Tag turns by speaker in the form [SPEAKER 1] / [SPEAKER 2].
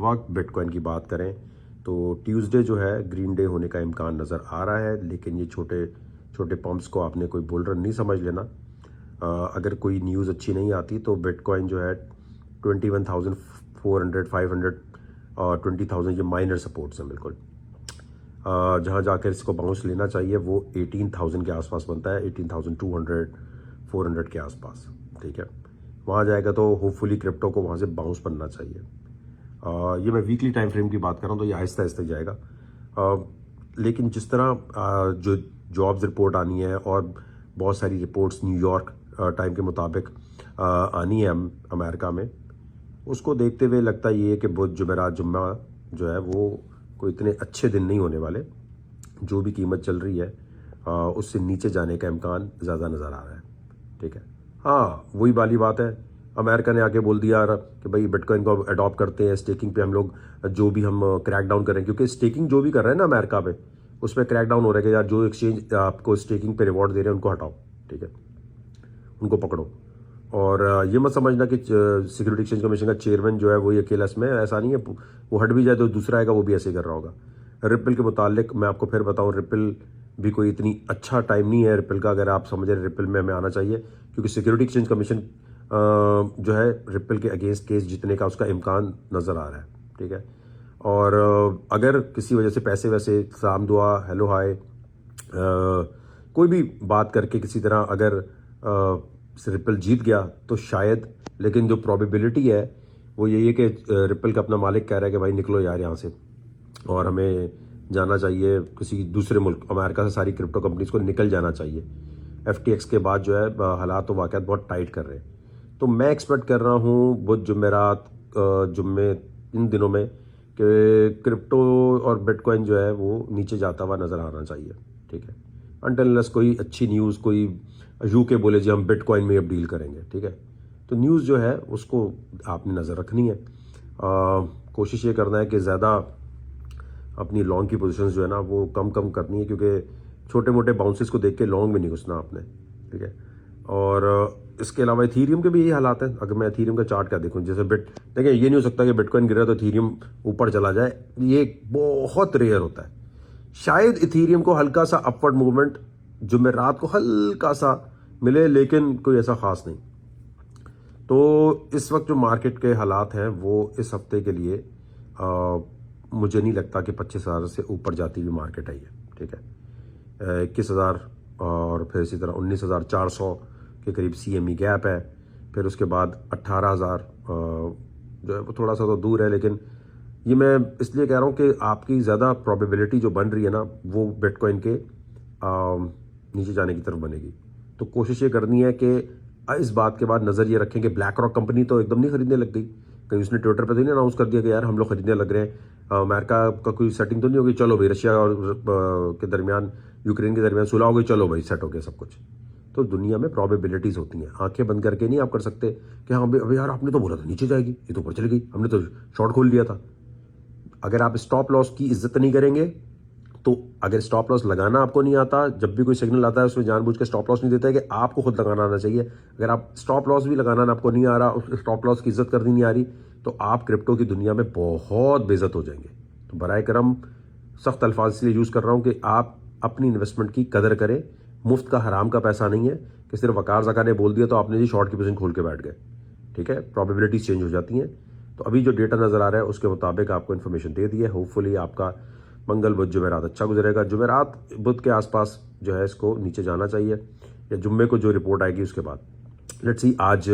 [SPEAKER 1] वक्त बिटकॉइन की बात करें तो ट्यूसडे जो है ग्रीन डे होने का इम्कान नज़र आ रहा है, लेकिन ये छोटे छोटे पंप्स को आपने कोई बुल रन नहीं समझ लेना। अगर कोई न्यूज़ अच्छी नहीं आती तो बिटकॉइन जो है 21,400 500 और 20,000 ये माइनर सपोर्ट्स हैं बिल्कुल। जहाँ जाकर इसको बाउंस लेना चाहिए वो 18,000 के आसपास बनता है, 18,200 400 के आसपास, ठीक है। वहाँ जाएगा तो होपफुली क्रिप्टो को वहाँ से बाउंस बनना चाहिए। ये मैं वीकली टाइम फ्रेम की बात कर रहा हूँ तो ये आहिस्ता आहिस्ता जाएगा। लेकिन जिस तरह जो जॉब्स रिपोर्ट आनी है और बहुत सारी रिपोर्ट्स न्यूयॉर्क टाइम के मुताबिक आनी है अमेरिका में, उसको देखते हुए लगता ये है कि बुध जुमेरात जुम्मा जो है वो कोई इतने अच्छे दिन नहीं होने वाले। जो भी कीमत चल रही है उससे नीचे जाने का इम्कान ज़्यादा नज़र आ रहा है, ठीक है। हाँ, वही वाली बात है, अमेरिका ने आके बोल दिया कि भाई बिटकॉइन को अडॉप्ट करते हैं, स्टेकिंग पे हम लोग जो भी हम क्रैक डाउन करें, क्योंकि स्टेकिंग जो भी कर रहे हैं ना अमेरिका पे उस पर क्रैक डाउन हो रहा है कि यार जो एक्सचेंज आपको स्टेकिंग पे रिवॉर्ड दे रहे हैं उनको हटाओ, ठीक है, उनको पकड़ो। और ये मत समझना कि सिक्योरिटी एक्सचेंज कमीशन का चेयरमैन जो है वो ये अकेला इसमें, ऐसा नहीं है। वो हट भी जाए तो दूसरा आएगा वो भी ऐसे ही कर रहा होगा। रिपल के मुतालिक मैं आपको फिर बताऊं, रिपल भी कोई इतनी अच्छा टाइम नहीं है रिपल का, अगर आप समझ रहे रिपल में हमें आना चाहिए, क्योंकि सिक्योरिटी एक्सचेंज कमीशन जो है रिपल के अगेंस्ट केस जीतने का उसका इम्कान नज़र आ रहा है, ठीक है। और अगर किसी वजह से पैसे वैसे साम दुआ हेलो हाय कोई भी बात करके किसी तरह अगर रिपल जीत गया तो शायद, लेकिन जो प्रोबेबिलिटी है वो यही है कि रिपल का अपना मालिक कह रहा है कि भाई निकलो यार यहाँ से, और हमें जाना चाहिए किसी दूसरे मुल्क, अमेरिका से सारी क्रिप्टो कंपनीज को निकल जाना चाहिए। FTX के बाद जो है हालात तो वाकई बहुत टाइट कर रहे हैं। तो मैं एक्सपेक्ट कर रहा हूँ बुध जुमेरात जुम्मे इन दिनों में कि क्रिप्टो और बिटकॉइन जो है वो नीचे जाता हुआ नज़र आना चाहिए, ठीक है। अनटिल अनलेस कोई अच्छी न्यूज़, कोई यूके बोले जी हम बिटकॉइन में अब डील करेंगे, ठीक है। तो न्यूज़ जो है उसको आपने नज़र रखनी है। कोशिश ये करना है कि ज़्यादा अपनी लॉन्ग की पोजीशंस जो है ना वो कम कम करनी है, क्योंकि छोटे मोटे बाउंसेस को देख के लॉन्ग में नहीं घुसना आपने, ठीक है। और इसके अलावा इथीरियम के भी यही हालात है। अगर मैं इथीरियम का चार्ट क्या देखूं, जैसे देखिए ये नहीं हो सकता कि बिटकॉइन गिरा तो इथीरियम ऊपर चला जाए, ये बहुत रेयर होता है। शायद इथीरियम को हल्का सा अपवर्ड मूवमेंट जुमेरात को हल्का सा मिले, लेकिन कोई ऐसा खास नहीं। तो इस वक्त जो मार्केट के हालात हैं वो इस हफ्ते के लिए मुझे नहीं लगता कि 25,000 से ऊपर जाती हुई मार्केट है ये, ठीक है। 21,000 और फिर इसी तरह 19,400 के करीब CME गैप है। फिर उसके बाद 18,000 जो है वो थोड़ा सा तो दूर है, लेकिन ये मैं इसलिए कह रहा हूँ कि आपकी ज़्यादा प्रोबेबिलिटी जो बन रही है ना वो बिटकॉइन के नीचे जाने की तरफ बनेगी। तो कोशिश ये करनी है कि इस बात के बाद नज़र ये रखें कि ब्लैक रॉक कंपनी तो एकदम नहीं खरीदने लग गई, कहीं उसने ट्विटर पर तो नहीं अनाउंस कर दिया कि यार हम लोग खरीदने लग रहे हैं, अमेरिका का कोई सेटिंग तो नहीं होगी, चलो भाई रशिया और के दरमियान, यूक्रेन के दरमियान सुलह हो गई, चलो भाई सेट हो गया सब कुछ। तो दुनिया में प्रोबेबिलिटीज़ होती हैं, आंखें बंद करके नहीं आप कर सकते कि हाँ भाई यार आपने तो बोला था नीचे जाएगी, ये तो ऊपर चली गई, हमने तो शॉर्ट खोल लिया था। अगर आप स्टॉप लॉस की इज्जत नहीं करेंगे तो, अगर स्टॉप लॉस लगाना आपको नहीं आता, जब भी कोई सिग्नल आता है उसमें जानबूझ के स्टॉप लॉस नहीं देता है कि आपको खुद लगाना आना चाहिए। अगर आप स्टॉप लॉस भी लगाना आपको नहीं आ रहा, उस स्टॉप लॉस की इज्जत करनी नहीं आ रही, तो आप क्रिप्टो की दुनिया में बहुत बेइज्जत हो जाएंगे। तो बराए करम सख्त अल्फाज इसलिए यूज़ कर रहा हूँ कि आप अपनी इन्वेस्टमेंट की कदर करें। मुफ्त का हराम का पैसा नहीं है कि सिर्फ वकार ज़का ने बोल दिया तो आपने जी शॉर्ट की पोजीशन खोल के बैठ गए, ठीक है। प्रोबेबिलिटीज चेंज हो जाती हैं। तो अभी जो डेटा नज़र आ रहा है उसके मुताबिक आपको इन्फॉर्मेशन दे दी है। होपफुली आपका मंगल बुध जुमेरात अच्छा गुजरेगा। जुमेरात बुध के आसपास जो है इसको नीचे जाना चाहिए, या जुम्मे को जो रिपोर्ट आएगी उसके बाद। लेट्स सी आज